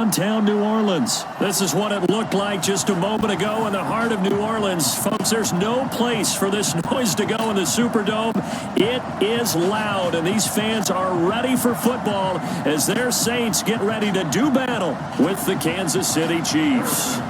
Downtown New Orleans. This is what it looked like just a moment ago in the heart of New Orleans. Folks, there's no place for this noise to go in the Superdome. It is loud, and these fans are ready for football as their Saints get ready to do battle with the Kansas City Chiefs.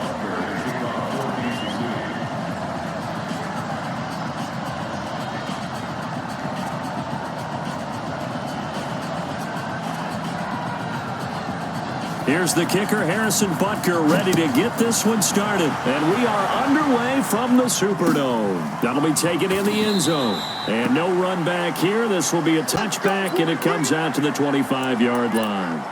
Here's the kicker, Harrison Butker, ready to get this one started. And we are underway from the Superdome. That'll be taken in the end zone. And no run back here. This will be a touchback, and it comes out to the 25-yard line.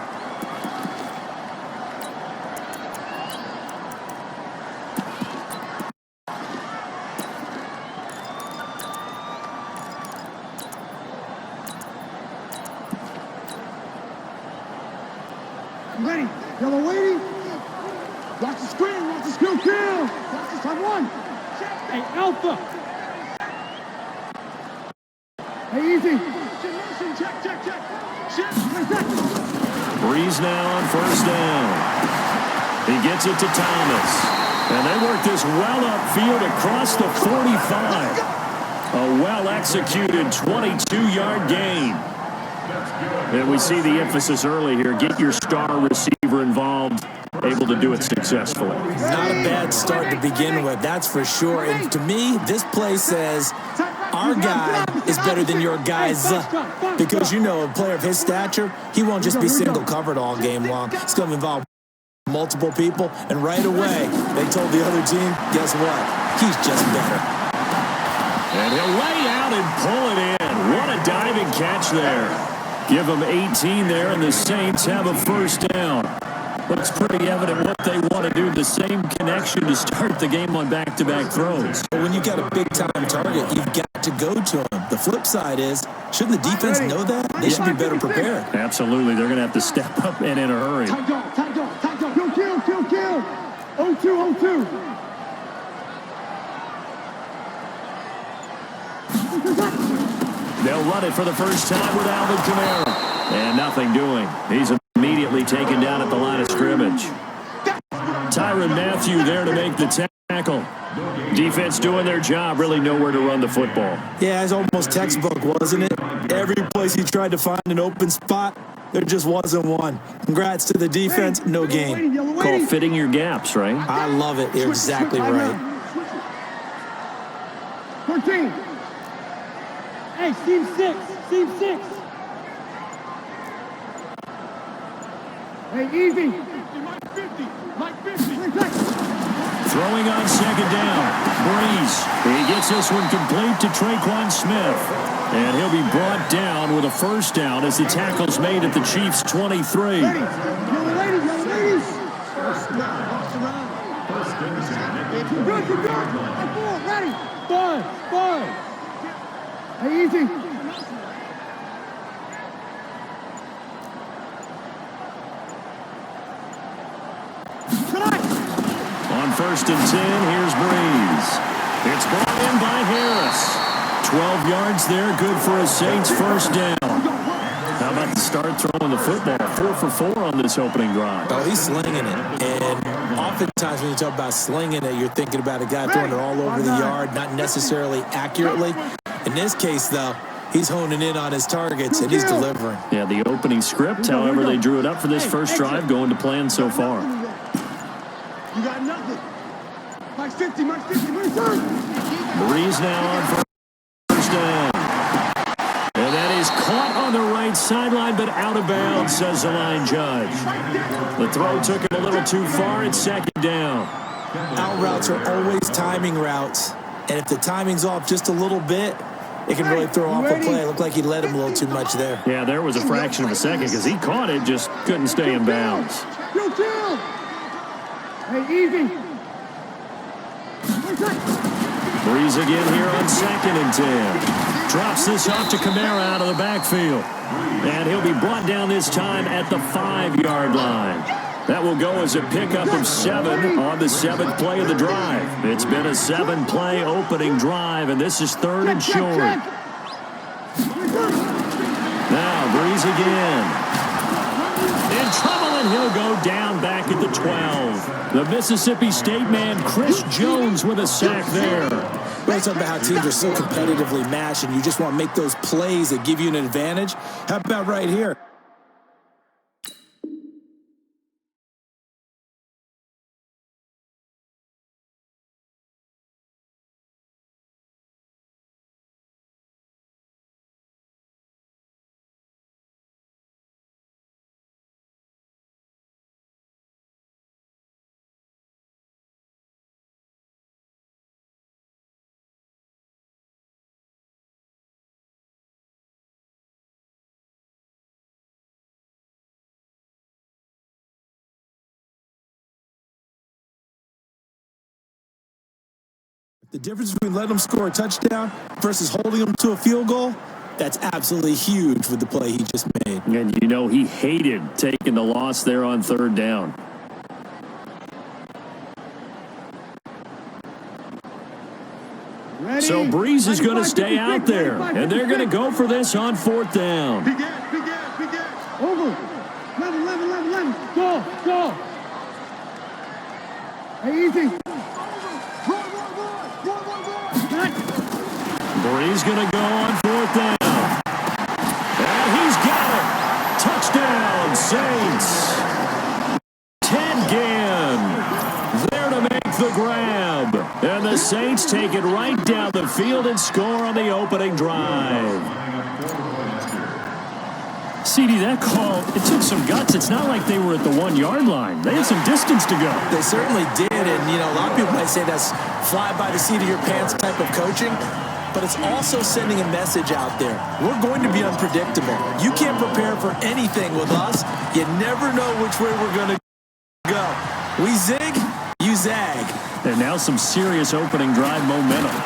Ready, yellow waiting. Watch the screen, watch the skill kill. Watch this on one. Hey, Alpha. Hey, easy. Check. Breeze now on first down. He gets it to Thomas. And they work this well upfield across the 45. A well-executed 22-yard gain. And we see the emphasis early here. Get your star receiver involved, able to do it successfully. Not a bad start to begin with, that's for sure. And to me, this play says our guy is better than your guys. Because, you know, a player of his stature, he won't just be single covered all game long. It's going to involve multiple people. And right away, they told the other team, guess what? He's just better. And he'll lay out and pull it in. What a diving catch there. Give them 18 there, and the Saints have a first down. Looks pretty evident what they want to do. The same connection to start the game on back-to-back throws. When you got a big-time target, you've got to go to him. The flip side is, shouldn't the defense know that? They should be better prepared. Absolutely. They're going to have to step up and in a hurry. Tight dog. Kill. 0-2. They'll run it for the first time with Alvin Kamara. And nothing doing. He's immediately taken down at the line of scrimmage. Tyrann Mathieu there to make the tackle. Defense doing their job, really nowhere to run the football. Yeah, it's almost textbook, wasn't it? Every place he tried to find an open spot, there just wasn't one. Congrats to the defense, no gain. Call fitting your gaps, right? I love it. You're exactly right. 13. Hey, Steve 6. Hey, easy. Mike 50. Throwing on second down. Breeze. He gets this one complete to Traquan Smith. And he'll be brought down with a first down as the tackle's made at the Chiefs' 23. Yellow ladies. Good. Ready. Five. Hey, easy. On first and 10, here's Breeze. It's brought in by Harris. 12 yards there, good for a Saints first down. How about the start throwing the football? 4 for 4 on this opening drive. Oh, he's slinging it. And oftentimes when you talk about slinging it, you're thinking about a guy throwing it all over the yard, not necessarily accurately. In this case, though, he's honing in on his targets, and he's delivering. Yeah, the opening script, however, they drew it up for this first drive, going to plan so far. You got nothing. Mike 50. Breeze now on first down. And that is caught on the right sideline, but out of bounds, says the line judge. The throw took him a little too far. It's second down. Out routes are always timing routes. And if the timing's off just a little bit, it can really throw off a play. It looked like he led him a little too much there. Yeah, there was a fraction of a second because he caught it, just couldn't stay in bounds. Kill. Hey, easy. Breeze again here on second and 10. Drops this off to Kamara out of the backfield. And he'll be brought down this time at the 5-yard line. That will go as a pickup of 7 on the 7th play of the drive. It's been a 7-play opening drive, and this is third and short. Now, Breeze again. In trouble, and he'll go down back at the 12. The Mississippi State man, Chris Jones, with a sack there. We're talking about how teams are so competitively matched, and you just want to make those plays that give you an advantage. How about right here? The difference between letting them score a touchdown versus holding them to a field goal, that's absolutely huge with the play he just made. And you know he hated taking the loss there on third down. Ready? So Breeze is going to stay out there, and they're going to go for this on fourth down. Big gap. Over. 11. Go. Hey, easy. Breeze going to go on fourth down. And he's got it. Touchdown, Saints. Ted Ginn there to make the grab. And the Saints take it right down the field and score on the opening drive. CD, that call, it took some guts. It's not like they were at the 1 yard line. They had some distance to go. They certainly did, and, you know, a lot of people might say that's fly by the seat of your pants type of coaching, but it's also sending a message out there. We're going to be unpredictable. You can't prepare for anything with us. You never know which way we're going to go. We zig, you zag. And now some serious opening drive momentum.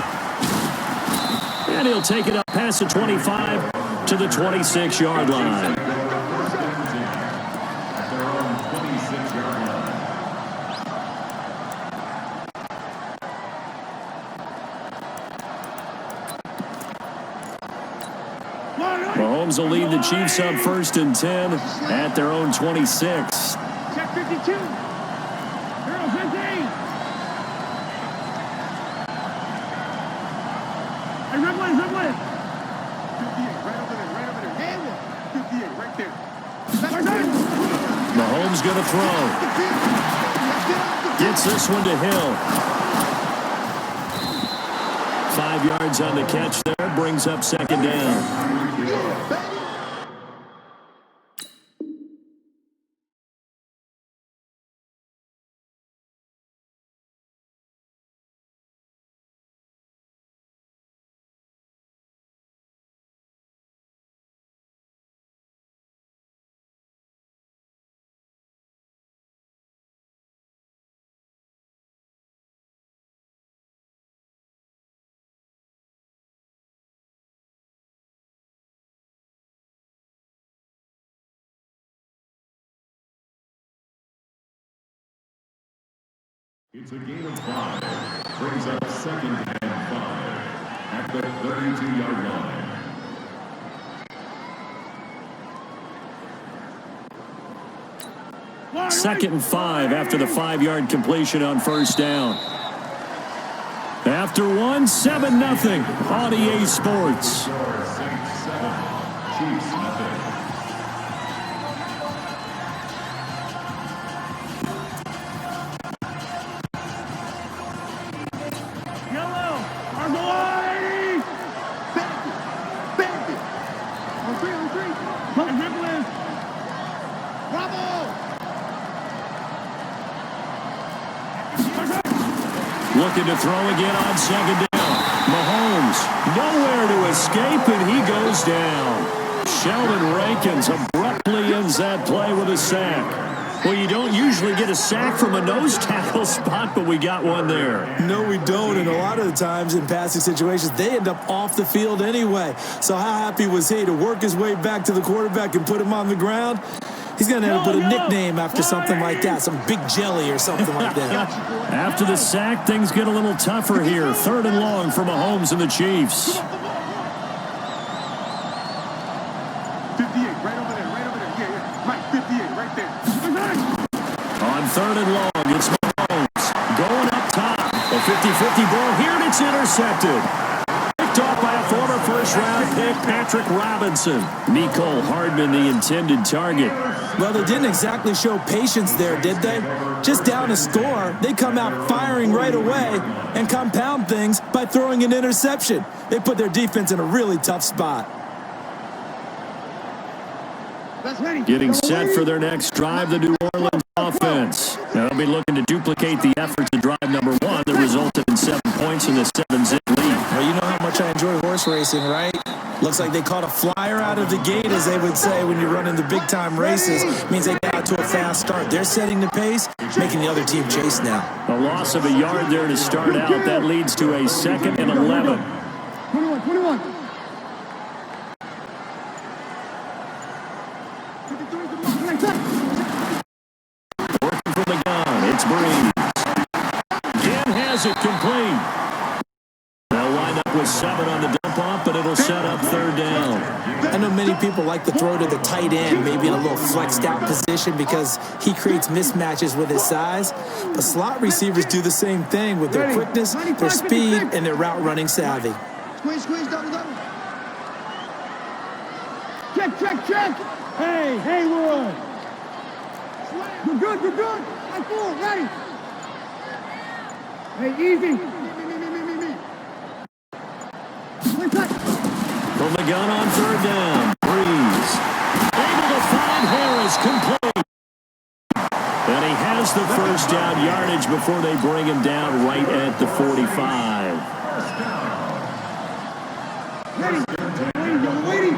And he'll take it up past the 25 to the 26-yard line. Mahomes will lead the Chiefs up 1st and 10 at their own 26. Check 52. Girl 15. Hey, red one. 58, right over there. Hand it. 58, right there. Mahomes going to throw. Gets this one to Hill. 5 yards on the catch there. Brings up 2nd down. It's a gain of 5. Brings up 2nd and 5 at the 32-yard line. 2nd and 5 after the 5-yard completion on 1st down. After 1, 7-0 on EA Sports. Saints 7, Chiefs nothing. Looking to throw again on 2nd down. Mahomes nowhere to escape, and he goes down. Sheldon Rankins abruptly ends that play with a sack. Well, you don't usually get a sack from a nose tackle spot, but we got one there. No, we don't, and a lot of the times in passing situations, they end up off the field anyway. So how happy was he to work his way back to the quarterback and put him on the ground? He's going to end up with a nickname after something like that, some Big Jelly or something like that. After the sack, things get a little tougher here. 3rd and long for Mahomes and the Chiefs. 58, right over there. Yeah. Mike, 58, right there. third and long. It's Mahomes going up top. A 50-50 ball here, and it's intercepted. Picked off by a former first-round pick, Patrick Robinson. Mecole Hardman, the intended target. Well, they didn't exactly show patience there, did they? Just down a score, they come out firing right away and compound things by throwing an interception. They put their defense in a really tough spot. Getting set for their next drive, the New Orleans offense. Now they'll be looking to duplicate the efforts of drive number one that resulted in 7 points in the 7-zip lead. Well, you know how much I enjoy horse racing, right? Looks like they caught a flyer out of the gate, as they would say when you're running the big-time races. Means they got to a fast start. They're setting the pace, making the other team chase now. A loss of a yard there to start out. That leads to a 2nd and 11. 21. Working from the gun, it's Breeze. Again has it complete. They'll wind up with 7 on the dump-off, but it'll set up 3rd down. I know many people like to throw to the tight end, maybe in a little flexed out position because he creates mismatches with his size. But slot receivers do the same thing with their quickness, their speed, and their route running savvy. Squeeze, double. Check. Hey, Haywood. You're good. I'm full, ready. Hey, easy. Me. From the gun on 3rd down, Breeze. Able to find Harris, complete. And he has the first down yardage before they bring him down right at the 45. Waiting.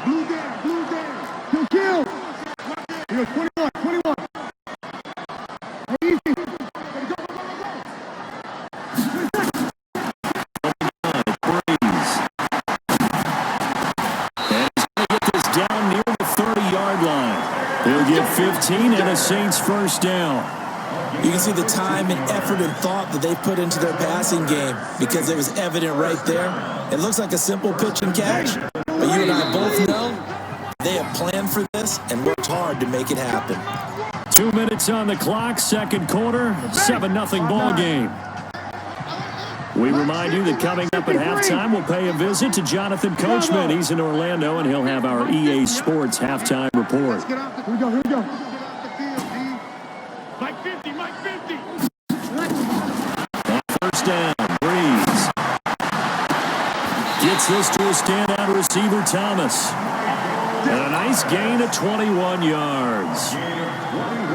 Blue down. Kill. You're 21. Hey, easy. Down near the 30-yard line. He'll get 15 and a Saints first down. You can see the time and effort and thought that they put into their passing game because it was evident right there. It looks like a simple pitch and catch, but you and I both know they have planned for this and worked hard to make it happen. 2 minutes on the clock, 2nd quarter, 7-0 ball game. We remind you that coming up at halftime, we'll pay a visit to Jonathan Coachman. He's in Orlando, and he'll have our EA Sports halftime report. Here we go. Mike 50. On 1st down, Breeze. Gets this to a standout receiver, Thomas. And a nice gain of 21 yards.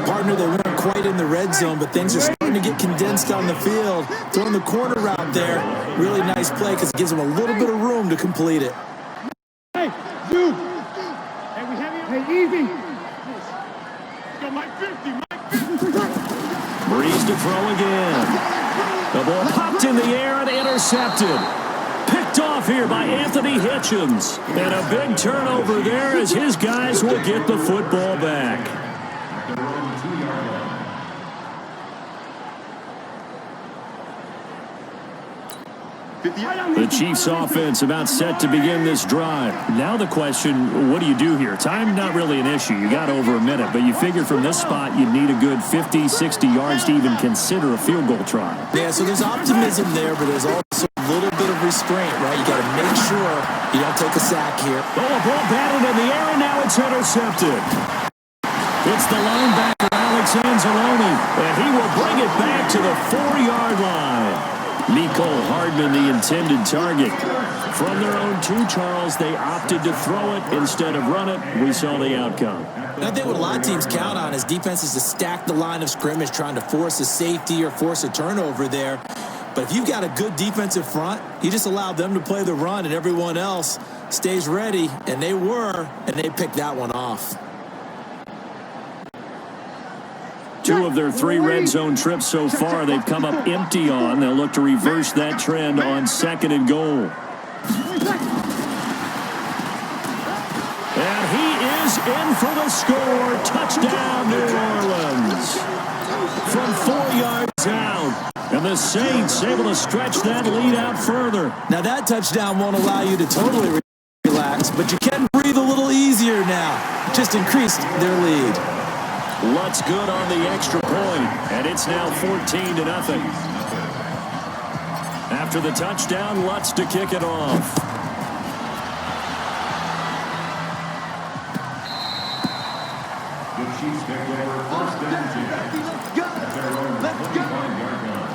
Partner, they weren't quite in the red zone, but things are starting to get condensed on the field. Throwing the corner route there, really nice play because it gives them a little bit of room to complete it. Hey, dude. Hey, easy. Go Mike 50. Breeze to throw again. The ball popped in the air and intercepted. Picked off here by Anthony Hitchens. And a big turnover there as his guys will get the football back. The Chiefs offense about set to begin this drive. Now the question, what do you do here? Time not really an issue. You got over a minute, but you figure from this spot you'd need a good 50, 60 yards to even consider a field goal try. Yeah, so there's optimism there, but there's also a little bit of restraint, right? You got to make sure you don't take a sack here. Oh, a ball batted in the air, and now it's intercepted. It's the linebacker, Alex Anzalone, and he will bring it back to the 4-yard line. Mecole Hardman, the intended target. From their own 2, Charles, they opted to throw it instead of run it. We saw the outcome. And I think what a lot of teams count on is defenses to stack the line of scrimmage, trying to force a safety or force a turnover there. But if you've got a good defensive front, you just allow them to play the run and everyone else stays ready, and they were, and they picked that one off. 2 of their 3 red zone trips so far, they've come up empty on. They'll look to reverse that trend on 2nd and goal. And he is in for the score. Touchdown, New Orleans. From 4 yards out. And the Saints able to stretch that lead out further. Now that touchdown won't allow you to totally relax, but you can breathe a little easier now. Just increased their lead. Lutz good on the extra point, and it's now 14-0. After the touchdown, Lutz to kick it off. The Chiefs take over first down 10. At their own 25-yard line.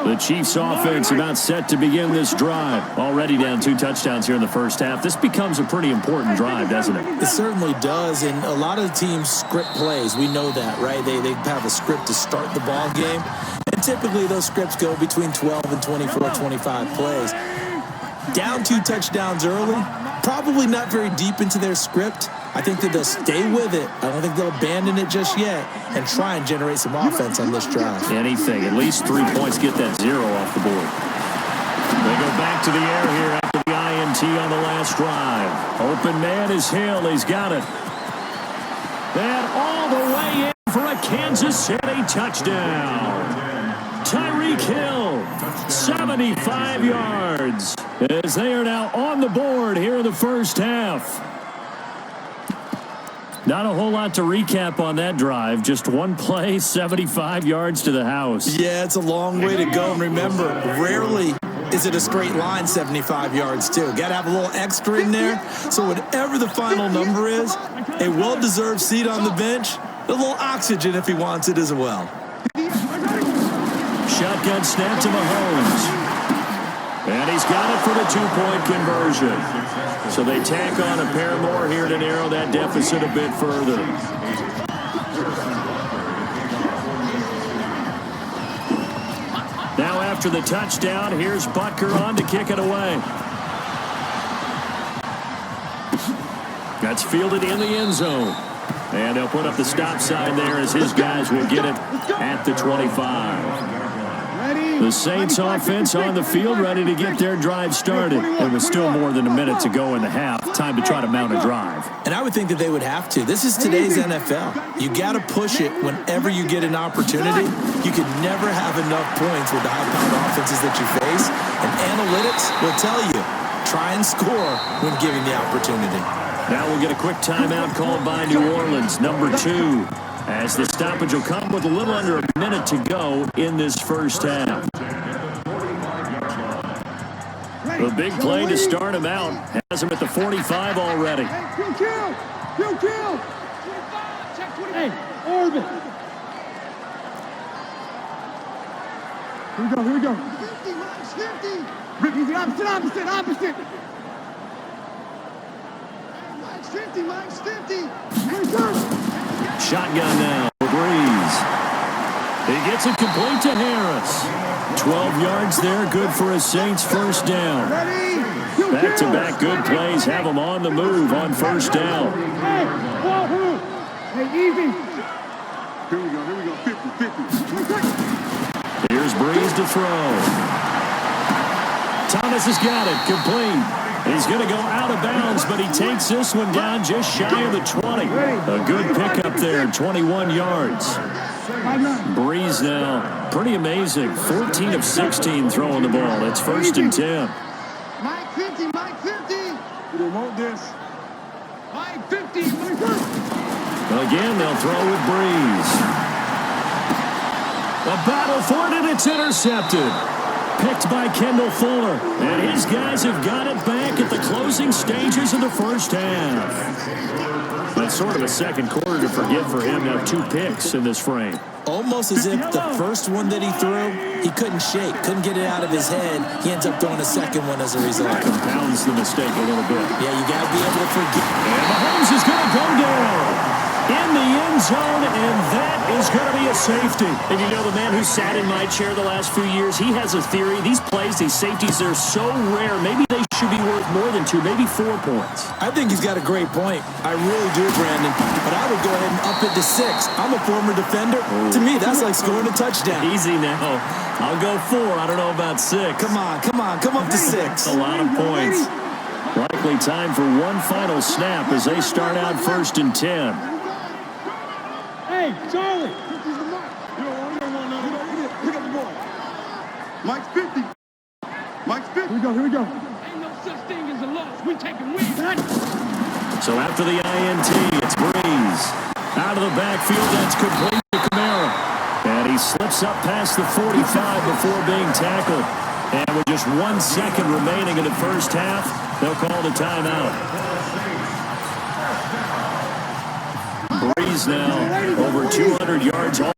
The Chiefs offense about set to begin this drive. Already down 2 touchdowns here in the first half. This becomes a pretty important drive, doesn't it? It certainly does, and a lot of teams script plays. We know that, right? They have a script to start the ball game, and typically those scripts go between 12 and 24, 25 plays. Down 2 touchdowns early, probably not very deep into their script. I think that they'll stay with it. I don't think they'll abandon it just yet and try and generate some offense on this drive. Anything. At least 3 points, get that 0 off the board. They go back to the air here after the INT on the last drive. Open man is Hill. He's got it. And all the way in for a Kansas City touchdown. Tyreek Hill, 75 yards, as they are now on the board here in the first half. Not a whole lot to recap on that drive. Just one play, 75 yards to the house. Yeah, it's a long way to go. And remember, rarely is it a straight line 75 yards, too. Got to have a little extra in there. So whatever the final number is, a well-deserved seat on the bench, a little oxygen if he wants it as well. Shotgun snap to Mahomes. And he's got it for the 2-point conversion. So they tack on a pair more here to narrow that deficit a bit further. Now after the touchdown, here's Butker on to kick it away. That's fielded in the end zone. And they'll put up the stop sign there as his guys will get it at the 25. The Saints offense on the field ready to get their drive started. It was still more than a minute to go in the half. Time to try to mount a drive. And I would think that they would have to. This is today's NFL. You got to push it whenever you get an opportunity. You can never have enough points with the high-powered offenses that you face. And analytics will tell you, try and score when given the opportunity. Now we'll get a quick timeout called by New Orleans, number 2. As the stoppage will come with a little under a minute to go in this first half. The big play to start him out has him at the 45 already. Kill! Hey, orbit! Here we go. 50, Max, 50! Rippy, opposite! Max 50! Shotgun now for Breeze. He gets it complete to Harris. 12 yards there, good for a Saints first down. Back-to-back good plays have them on the move on first down. Hey, easy. Here we go. 50. Here's Breeze to throw. Thomas has got it, complete. He's going to go out of bounds, but he takes this one down just shy of the 20. A good pickup there, 21 yards. Breeze now, pretty amazing. 14 of 16 throwing the ball. It's 1st and 10. Mike 50. We don't want this. Mike 50. Again, they'll throw with Breeze. A battle for it, and it's intercepted. Picked by Kendall Fuller. And his guys have got it back at the closing stages of the first half. That's sort of a second quarter to forget for him. Now 2 picks in this frame. Almost as if the first one that he threw, he couldn't shake, couldn't get it out of his head. He ends up throwing a second one as a result. Compounds the mistake a little bit. Yeah, you got to be able to forget. And Mahomes is going to go down in the end zone, and that is going to be a safety. And you know, the man who sat in my chair the last few years, he has a theory. These plays, these safeties, they're so rare. Maybe they should be worth more than 2, maybe 4 points. I think he's got a great point. I really do, Brandon. But I would go ahead and up it to 6. I'm a former defender. To me, that's like scoring a touchdown. Easy now. I'll go 4. I don't know about 6. Come up to 6. A lot of points. Likely time for one final snap as they start out 1st and 10. Hey, Charlie! 50's the mark. You don't want none. Pick up the ball. Mike's 50. Here we go. we taking wins, son. So after the INT, it's Breeze. Out of the backfield, that's complete to Kamara. And he slips up past the 45 before being tackled. And with just 1 second remaining in the first half, they'll call the timeout. Breeze now over 200 yards.